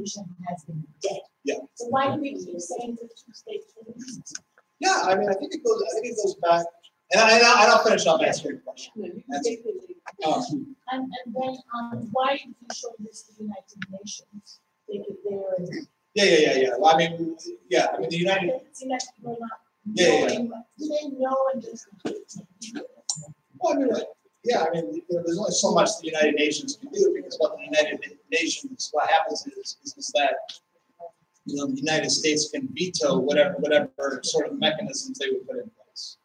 solution has been dead. Yeah. So why do we keep saying the two-state solution? Yeah, I mean, I think it goes back, and I'll finish up answering your question. And then why did you show this to the United Nations? They could there. Yeah. Well, I mean, the United. Yeah. Do they know and just? Well, I mean, yeah, I mean, there's only so much the United Nations can do, because what the United Nations, what happens is that, the United States can veto whatever sort of mechanisms they would put in place.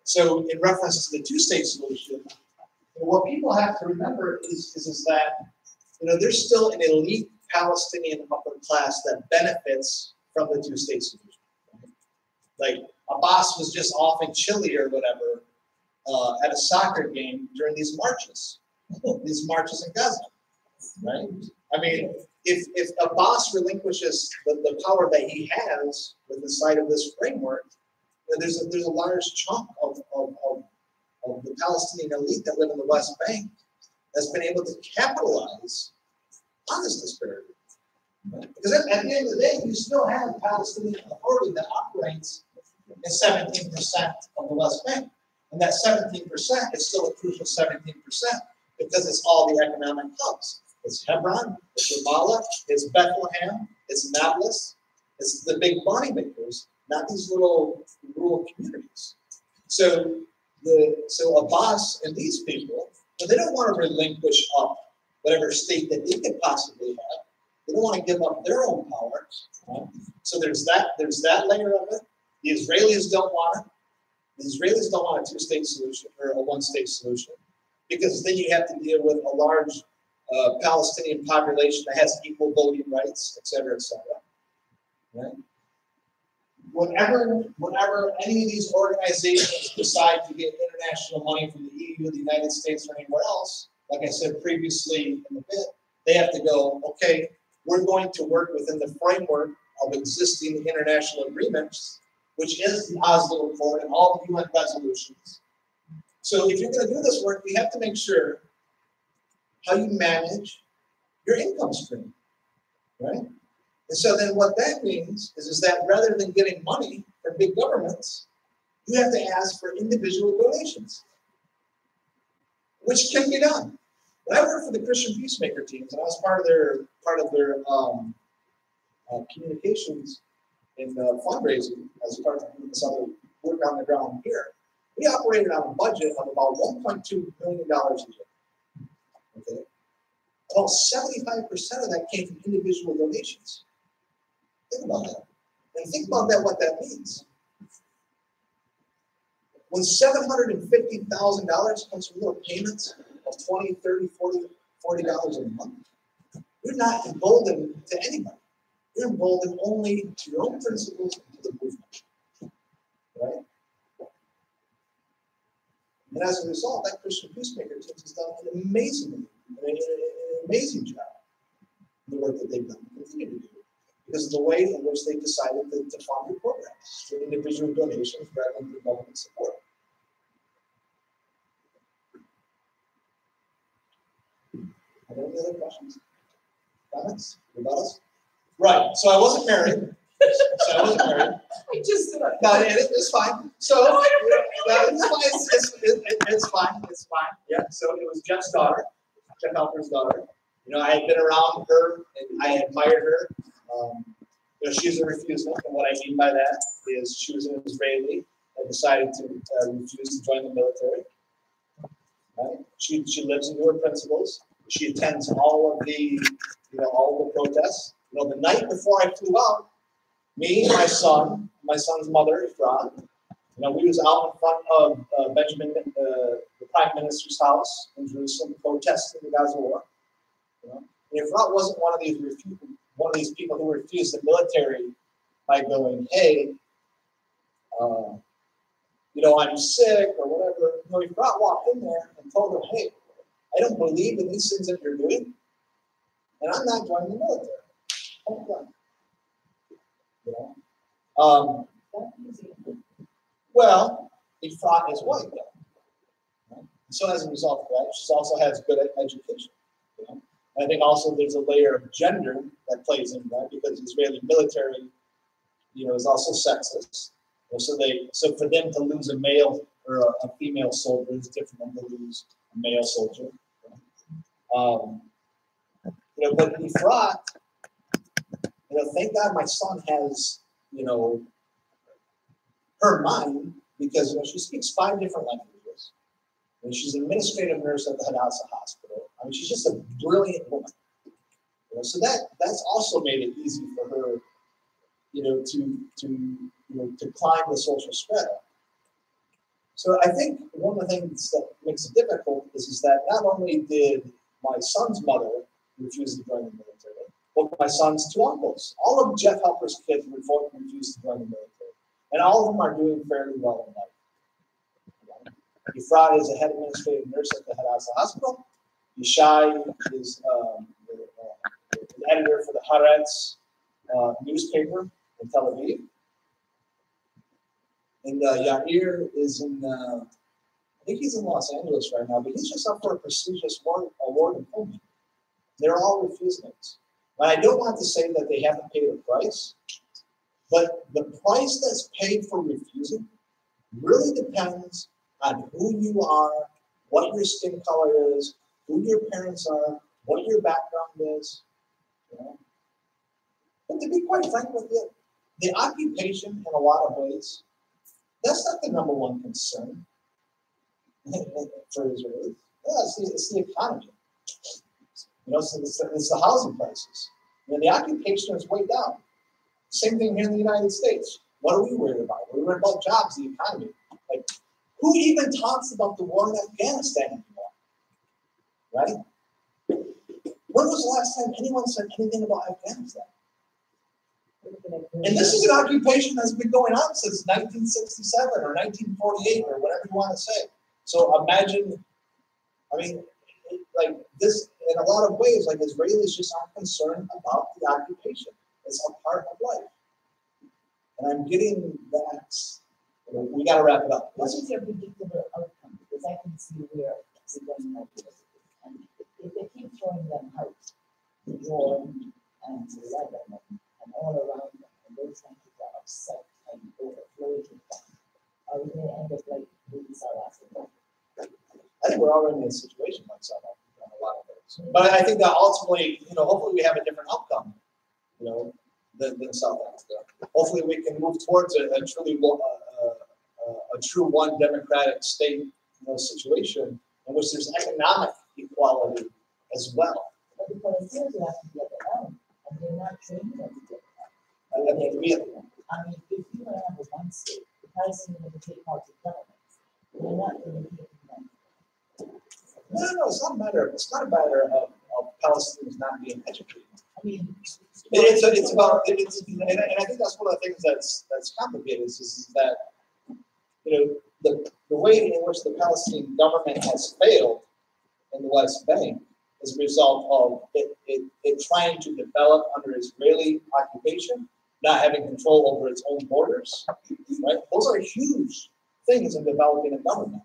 So in reference to the two-state solution, what people have to remember is that, there's still an elite Palestinian upper class that benefits from the two-state solution. Like Abbas was just off in Chile or whatever at a soccer game during these marches in Gaza, right? I mean, if Abbas relinquishes the power that he has with the side of this framework, there's a large chunk of the Palestinian elite that live in the West Bank that's been able to capitalize on this disparity. Right? Because at the end of the day, you still have a Palestinian Authority that operates in 17% of the West Bank. And that 17% is still a crucial 17% because it's all the economic hubs. It's Hebron, it's Ramallah, it's Bethlehem, it's Nablus, it's the big money makers, not these little rural communities. So Abbas and these people, they don't want to relinquish up whatever state that they could possibly have. They don't want to give up their own power. Right? So there's that layer of it. The Israelis don't want it. The Israelis don't want a two-state solution or a one-state solution, because then you have to deal with a large Palestinian population that has equal voting rights, et cetera, et cetera. Right? Whenever any of these organizations decide to get international money from the EU, the United States, or anywhere else, like I said previously in the bit, they have to go, okay, we're going to work within the framework of existing international agreements, which is the Oslo Accord and all the UN resolutions. So if you're going to do this work, you have to make sure how you manage your income stream, right? And so then what that means is that rather than getting money from big governments, you have to ask for individual donations, which can be done. When I worked for the Christian Peacemaker teams, and I was part of their communications and fundraising as part of this other work on the ground here, we operated on a budget of about $1.2 million a year. Okay, about 75% of that came from individual donations. Think about that. And think about that, what that means. When $750,000 comes from little payments of $20, $30, $40 a month, you're not emboldened to anybody. You're emboldened only to your own principles and to the movement. Right? And as a result, that Christian Peacemaker team has done an amazing job in the work that they've done and continue to do. Because of the way in which they decided to fund their programs through individual donations rather than through government support. Are there any other questions? Comments? Rebuttals? Right. So I wasn't married. I just no, it's fine. So it's fine. It's fine. Yeah. So it was Jeff's daughter, Jeff Halper's daughter. I had been around her and I admired her. She's a refusal, and what I mean by that is she was an Israeli and decided to refuse to join the military. Right? She lives into her principles. She attends all of the protests. The night before I flew out, me, my son's mother, Efrat, we was out in front of Benjamin, the Prime Minister's house in Jerusalem, protesting the Gaza war. And Efrat wasn't one of these people who refused the military by going, hey, I'm sick or whatever. Efrat walked in there and told them, hey, I don't believe in these things that you're doing, and I'm not joining the military. Well, Efrat is white, though. Right? So as a result of that, she also has good education. I think also there's a layer of gender that plays into that because Israeli military, is also sexist. So for them to lose a male or a female soldier is different than to lose a male soldier. But Efrat, thank God my son has, her mind because she speaks 5 different languages. And she's an administrative nurse at the Hadassah Hospital. I mean, she's just a brilliant woman. So that's also made it easy for her, to climb the social strata. So I think one of the things that makes it difficult is that not only did my son's mother refuse to join the military, but my son's 2 uncles, all of Jeff Helper's kids refused to join the military, and all of them are doing fairly well in life. Efrat is a head administrative nurse at the Hadassah Hospital. Yishai is the editor for the Haaretz newspaper in Tel Aviv. And Yair is in, I think he's in Los Angeles right now, but he's just up for a prestigious award in Pullman. They're all refusing it. And I don't want to say that they haven't paid a price, but the price that's paid for refusing really depends on who you are, what your skin color is, who your parents are, what your background is. But to be quite frank with you, the occupation in a lot of ways, that's not the number one concern for Israelis. Yeah, it's the economy. It's the housing prices. The occupation is way down. Same thing here in the United States. What are we worried about? We're worried about jobs, the economy. Like, who even talks about the war in Afghanistan anymore? Right? When was the last time anyone said anything about Afghanistan? And this is an occupation that's been going on since 1967 or 1948 or whatever you want to say. So imagine, like this, in a lot of ways, like Israelis just aren't concerned about the occupation. It's a part of life. And I'm getting that. We got to wrap it up. What is your predictable outcome? Because I can see where it's going like this. And if they keep throwing them out, the war and the Lebanon and all around them, and those countries are upset and overflowing with them, are we going to end up like South Africa? I think we're already in a situation like South Africa in a lot of ways. But I think that ultimately, hopefully we have a different outcome, than South Africa. Hopefully we can move towards a true one democratic state situation in which there's economic equality as well. But the Palestinians have to get it out, and they're not training them to get it out. I mean, if you want to have a one state, the Palestinians have to take part of government. They're not going to get it done. No, it's not a matter of Palestinians not being educated. And I think that's one of the things that's complicated is that the way in which the Palestinian government has failed in the West Bank as a result of it trying to develop under Israeli occupation, not having control over its own borders. Right? Those are huge things in developing a government.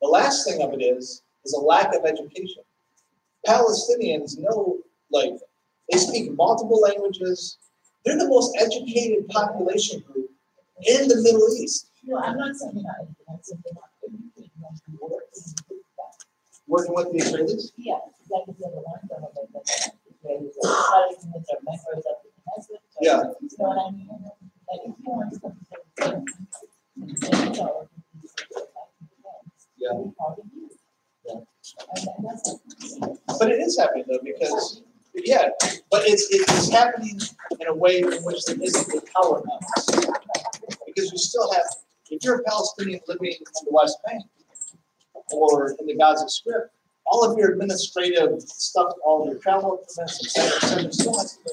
The last thing of it is a lack of education. Palestinians know, they speak multiple languages. They're the most educated population group in the Middle East. No, I'm not saying that. I'm saying they're not educated enough to work in the Working with the Israelis? Yeah, like if you have a one government that Israelis are members of the Knesset. Yeah. You know what I mean? Like if you want something, Yeah. Yeah. And that's But it is happening though, because but it's happening in a way in which there isn't the power balance. Because you still have, if you're a Palestinian living in the West Bank or in the Gaza Strip, all of your administrative stuff, all of your travel permits, etc., still has to go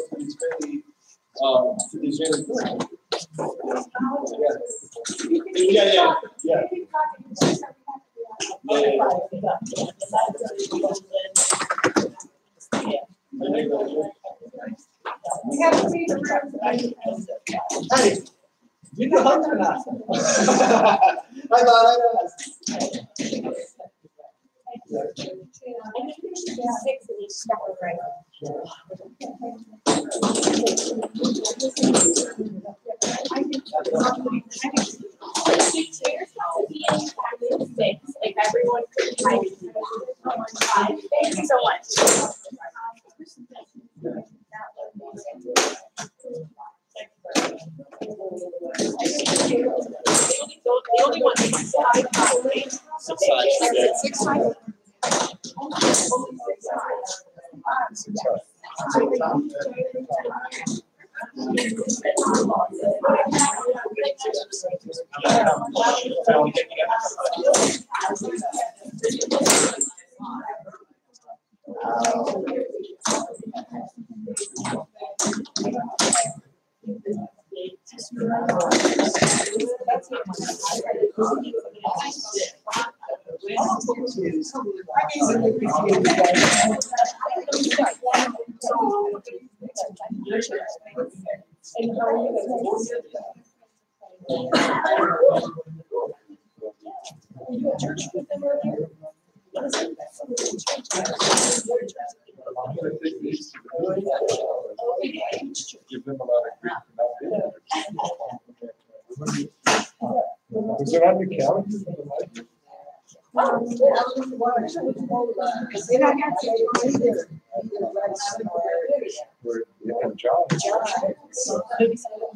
through the Israeli military. We have to see the room. Hey, you do hunt or not? I know. I think there should be 6 of each step of right. Like everyone could type. Thank you so much. The only one that's side probably. Six sides. Give them a lot of grief for not being there. Is it on the calendar for the night? Where, yeah, John.